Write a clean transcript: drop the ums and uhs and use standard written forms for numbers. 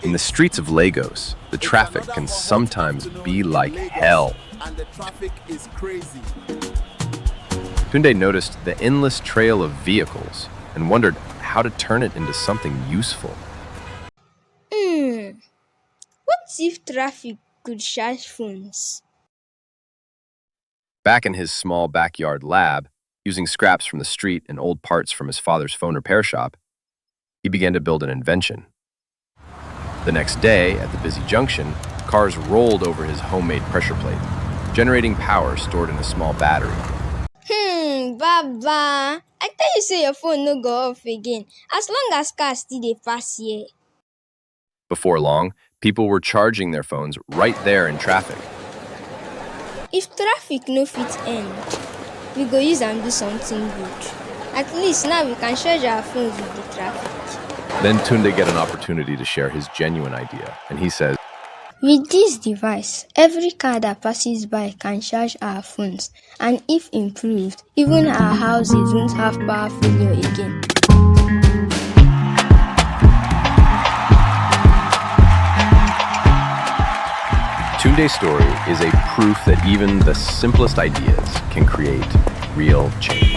In the streets of Lagos, the traffic can sometimes be like hell. And the traffic is crazy. Tunde noticed the endless trail of vehicles and wondered how to turn it into something useful. What if traffic could charge phones? Back in his small backyard lab, using scraps from the street and old parts from his father's phone repair shop, he began to build an invention. The next day, at the busy junction, cars rolled over his homemade pressure plate, generating power stored in a small battery. Baba, I tell you say your phone no go off again. As long as cars still dey pass here. Before long, people were charging their phones right there in traffic. If traffic no fit end, we go use am do something good. At least now we can charge our phones with the traffic. Then Tunde get an opportunity to share his genuine idea, and he says, With this device, every car that passes by can charge our phones, and if improved, even our houses won't have power failure again. Tunde's story is a proof that even the simplest ideas can create real change.